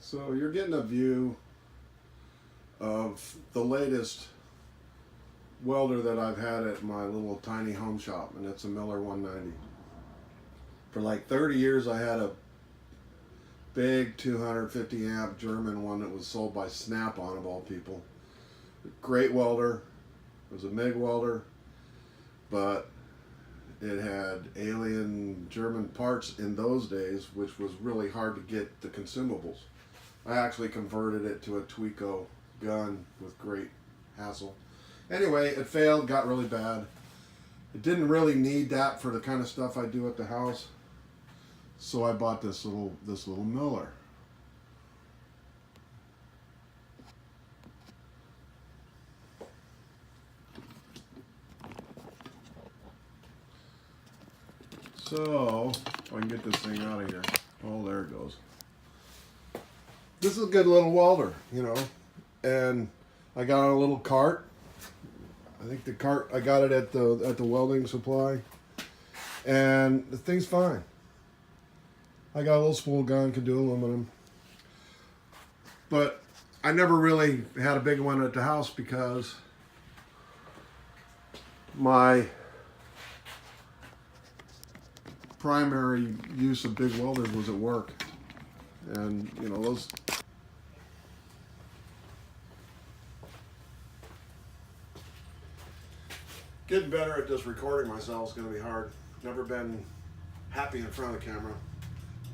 So you're getting a view of the latest welder that I've had at my little tiny home shop, and it's a Miller 190. For like 30 years I had a big 250 amp German one that was sold by Snap-on of all people. Great welder. It was a MIG welder, but it had alien German parts in those days, which was really hard to get the consumables. I actually converted it to a Tweco gun with great hassle. Anyway, it failed, got really bad. It didn't really need that for the kind of stuff I do at the house, so I bought this little Miller. So, if I can get this thing out of here. Oh, there it goes. This is a good little welder, you know. And I got on a little cart. I think the cart, I got it at the welding supply. And the thing's fine. I got a little spool gun, can do aluminum. But I never really had a big one at the house because my primary use of big welders was at work. And, you know, those... Getting better at just recording myself is going to be hard. Never been happy in front of the camera.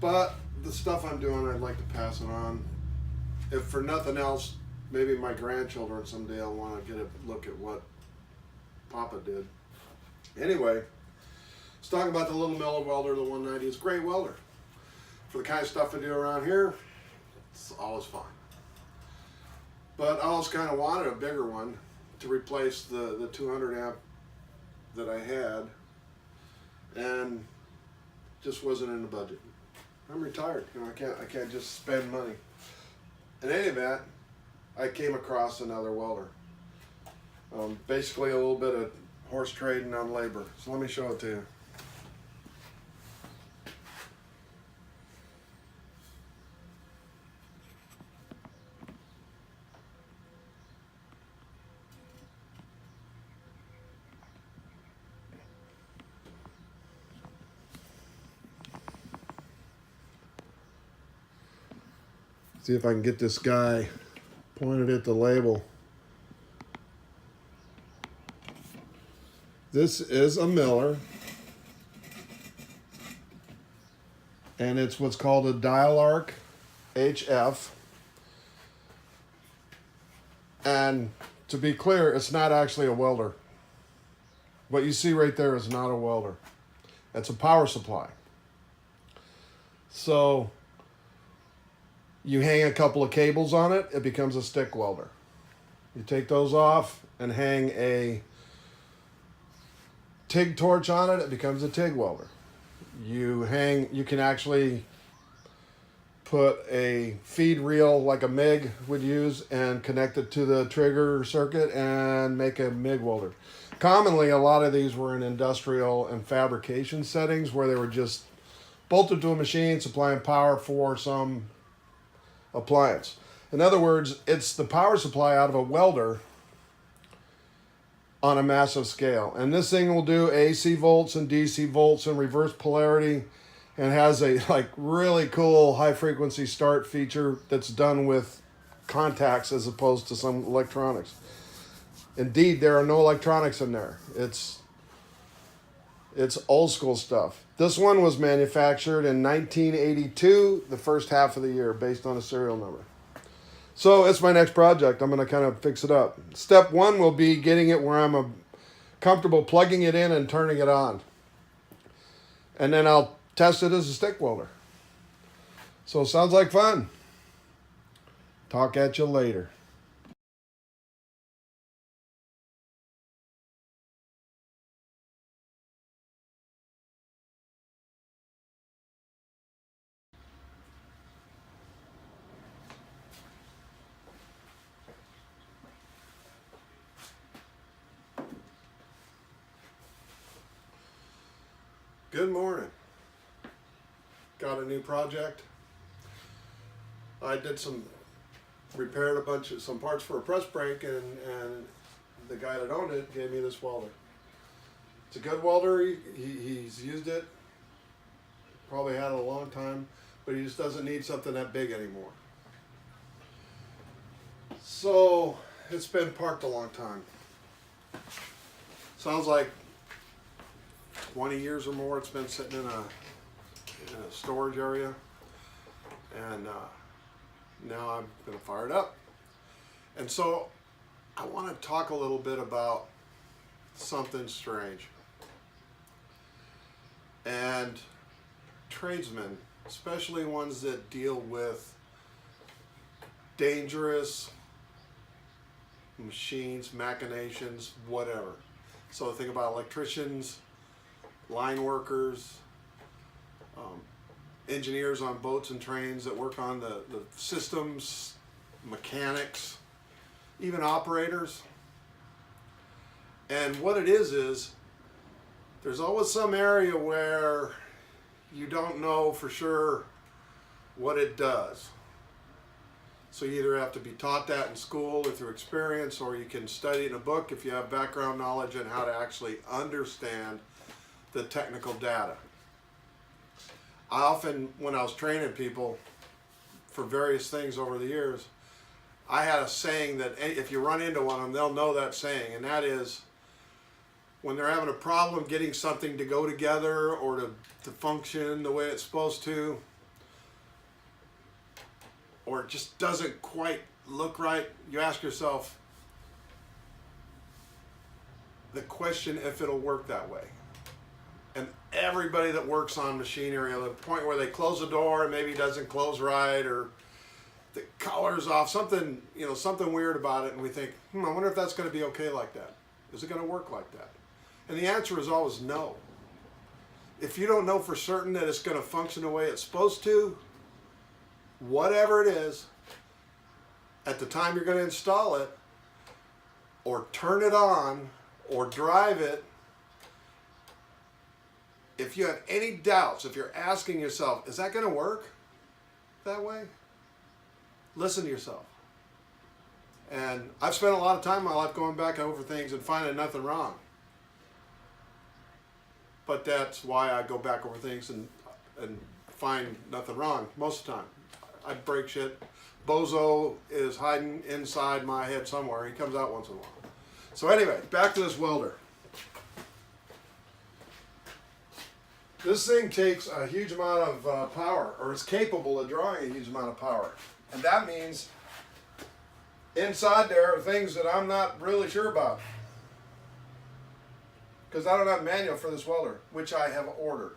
But the stuff I'm doing, I'd like to pass it on. If for nothing else, maybe my grandchildren someday will want to get a look at what Papa did. Anyway, let's talk about the little Miller welder, the 190. It's a great welder. For the kind of stuff I do around here, it's always fine. But I always kind of wanted a bigger one to replace the 200 amp that I had, and just wasn't in the budget. I'm retired, you know, I can't just spend money. In any event, I came across another welder. Basically a little bit of horse trading on labor. So let me show it to you. See if I can get this guy pointed at the label. This is a Miller, and it's what's called a DIALARC HF. And to be clear, it's not actually a welder. What you see right there is not a welder. It's a power supply. So you hang a couple of cables on it, it becomes a stick welder. You take those off and hang a TIG torch on it, it becomes a TIG welder. You can actually put a feed reel like a MIG would use and connect it to the trigger circuit and make a MIG welder. Commonly, a lot of these were in industrial and fabrication settings where they were just bolted to a machine supplying power for some appliance. In other words, it's the power supply out of a welder on a massive scale. And this thing will do AC volts and DC volts and reverse polarity, and has a really cool high frequency start feature that's done with contacts as opposed to some electronics. Indeed, there are no electronics in there. It's old school stuff. This one was manufactured in 1982, the first half of the year, based on a serial number. So it's my next project. I'm going to kind of fix it up. Step one will be getting it where I'm comfortable plugging it in and turning it on. And then I'll test it as a stick welder. So it sounds like fun. Talk at you later. Good morning. Got a new project. I did repaired some parts for a press brake, and the guy that owned it gave me this welder. It's a good welder. He's used it, probably had it a long time, but he just doesn't need something that big anymore. So it's been parked a long time. Sounds like 20 years or more it's been sitting in a storage area, and now I'm going to fire it up. And so I want to talk a little bit about something strange. And tradesmen, especially ones that deal with dangerous machines, machinations, whatever. So think about electricians, line workers, engineers on boats and trains that work on the systems, mechanics, even operators. And what it is there's always some area where you don't know for sure what it does. So you either have to be taught that in school or through experience, or you can study it in a book if you have background knowledge on how to actually understand the technical data. I often, when I was training people for various things over the years, I had a saying that if you run into one of them, they'll know that saying, and that is, when they're having a problem getting something to go together or to function the way it's supposed to, or it just doesn't quite look right, you ask yourself the question if it'll work that way. And everybody that works on machinery, at the point where they close the door and maybe it doesn't close right, or the color's off, something weird about it, and we think, I wonder if that's going to be okay like that. Is it going to work like that? And the answer is always no. If you don't know for certain that it's going to function the way it's supposed to, whatever it is, at the time you're going to install it, or turn it on, or drive it, if you have any doubts, if you're asking yourself, is that going to work that way? Listen to yourself. And I've spent a lot of time in my life going back over things and finding nothing wrong. But that's why I go back over things and find nothing wrong most of the time. I break shit. Bozo is hiding inside my head somewhere. He comes out once in a while. So anyway, back to this welder. This thing takes a huge amount of power, or is capable of drawing a huge amount of power. And that means inside there are things that I'm not really sure about, because I don't have a manual for this welder, which I have ordered.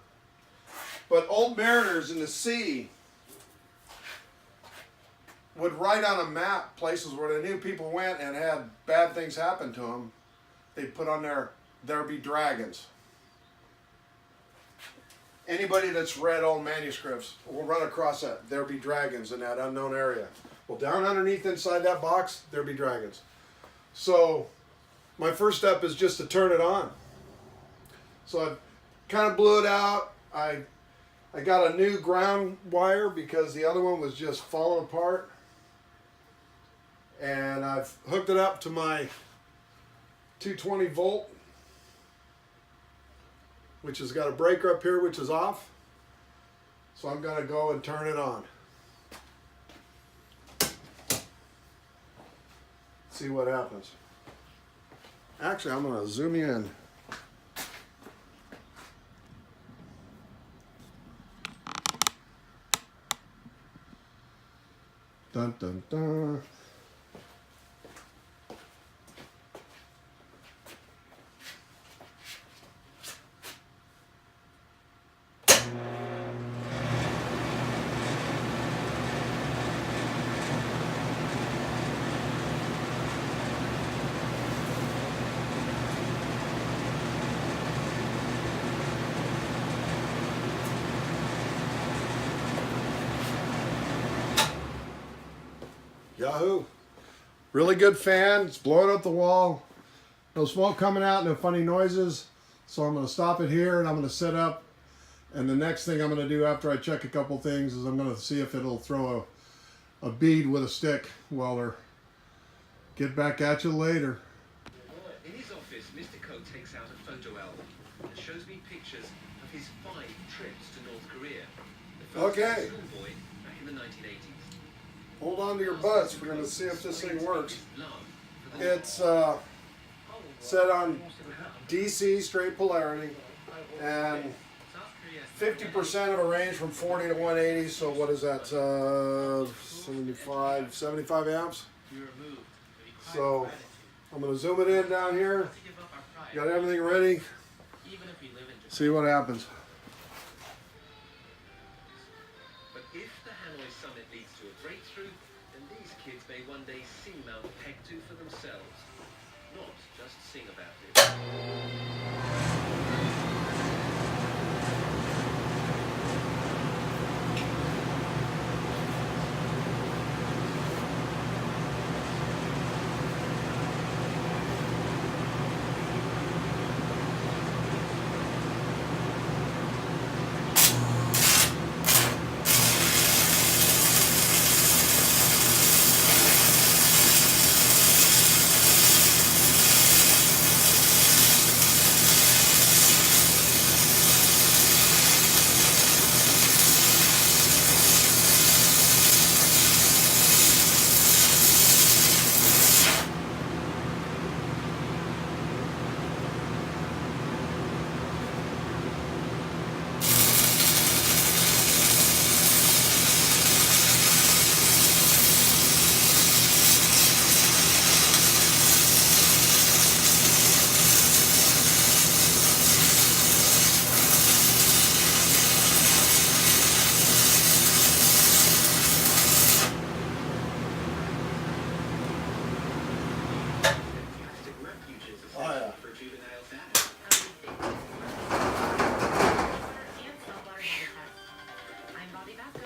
But old mariners in the sea would write on a map places where they knew people went and had bad things happen to them. They'd put on there be dragons. Anybody that's read old manuscripts will run across that. There be dragons in that unknown area. Well, down underneath inside that box, there be dragons. So my first step is just to turn it on. So I kind of blew it out. I got a new ground wire because the other one was just falling apart. And I've hooked it up to my 220 volt, which has got a breaker up here which is off. So I'm going to go and turn it on. See what happens. Actually, I'm going to zoom in. Dun dun dun. Yahoo! Really good fan. It's blowing up the wall. No smoke coming out, no funny noises. So I'm going to stop it here and I'm going to set up. And the next thing I'm going to do after I check a couple things is I'm going to see if it'll throw a bead with a stick welder. Get back at you later. In his office, Mr. Coe takes out a photo album and shows me pictures of his 5 trips to North Korea. The first as a schoolboy back in the 1980s. Hold on to your butts. We're going to see if this thing works. It's set on DC straight polarity, and 50% of a range from 40 to 180. So what is that? 75 amps. So I'm going to zoom it in down here. Got everything ready. See what happens. But if the Hanoi summit leads to a breakthrough, then these kids may one day see Mount Pegtu for themselves, not just sing about it.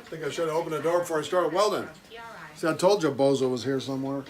I think I should have opened the door before I started welding. See, I told you Bozo was here somewhere.